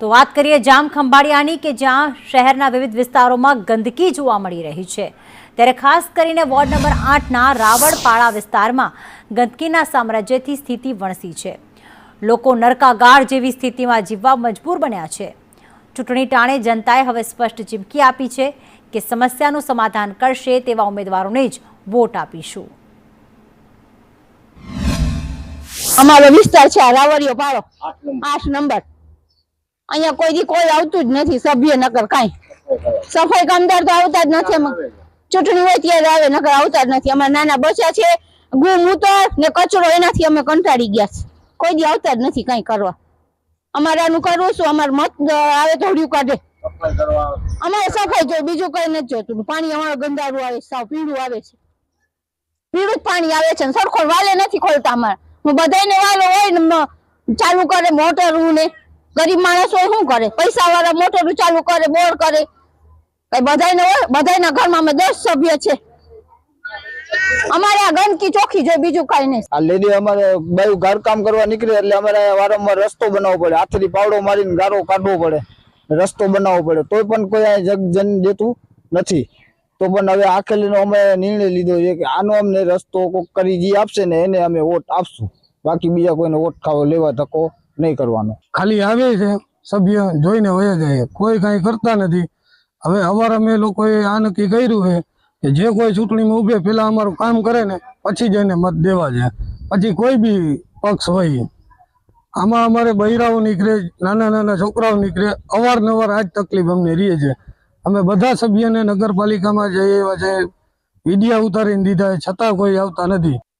તો વાત કરીએ જામ ખંભાળિયાની કે જ્યાં શહેરના વિવિધ વિસ્તારોમાં ગંદકી જોવા મળી રહી છે, ત્યારે ખાસ કરીને વોર્ડ નંબર 8ના રાવળપાડા વિસ્તારમાં ગંદકીના સામ્રાજ્યથી સ્થિતિ વણસી છે। લોકો નરકાગાર જેવી સ્થિતિમાં જીવવા મજબૂર બન્યા છે। ચૂંટણી ટાણે જનતાએ હવે સ્પષ્ટ ચીમકી આપી છે કે સમસ્યાનું સમાધાન કરશે તેવા ઉમેદવારોને જ વોટ આપીશું। અમારો વિસ્તાર છે રાવળિયો પાડો 8 નંબર। અહીંયા કોઈ આવતું જ નથી, સભ્ય નગર કાંઈ સફાઈ કામદાર તો આવતા જ નથી। ચૂંટણી હોય ત્યારે આવે, નગર આવતા જ નથી। અમારા નાના બચ્ચા છે, ગૂમૂતર ને કચરો એનાથી અમે કંટાળી ગયા છે, કોઈ દી આવતા જ નથી કાંઈ કરવા। અમારે આનું કરવું શું? અમારે મત આવે તો હળિયું કાઢે, અમારે સફાઈ જોઈએ, બીજું કઈ નથી જોતું। પાણી અમારે ગંદારું આવે, સાવ પીળું આવે છે, પીળું જ પાણી આવે છે, સરખો વાલે નથી ખોલતા। અમારે બધાને વાલો હોય ને ચાલુ કરે મોટર, ને ગરીબ માણસ હોય શું કરે? પૈસા વાળા મોટર ચાલુ કરે, બોર કરે, કઈ બધાને હોય? બધાના ઘરમાં અમે 10 સભ્ય છે। અમારે આ ગંદકી ચોખ્ખી જોઈએ, બીજું કઈ નહીં। આ લેડી અમારે બાયું ઘર કામ કરવા નીકળે એટલે અમારે વારંવાર રસ્તો બનાવવો પડે, હાથથી પાવડો મારીને ગારો કાઢવો પડે, રસ્તો બનાવવો પડે, તોય પણ કોઈ જન દેતું નથી। તો પણ હવે આખેલીનો અમે નિર્ણય લીધો છે કે આનો અમને રસ્તો કોક કરી જે આપશે ને એને અમે વોટ આપશું, બાકી બીજા કોઈને વોટ લેવા ધક્કો નહીં કરવાનો। ખાલી આવે છે સભ્ય, જોઈને વયા જાય, કોઈ કાંઈ કરતા નથી। હવે અવાર અમે લોકોએ આ નક્કી કર્યું છે કે જે કોઈ ચૂંટણીમાં ઉભે પેલા અમારું કામ કરે ને પછી જ એને મત દેવા જાય, પછી કોઈ બી પક્ષ હોય। આમાં અમારે બૈરાઓ નીકળે, નાના નાના છોકરાઓ નીકળે, અવારનવાર આ જ તકલીફ અમને રહે છે। અમે બધા સભ્યને નગરપાલિકામાં જઈએ એવા છે, વિડિયા ઉતારીને દીધા, છતાં કોઈ આવતા નથી।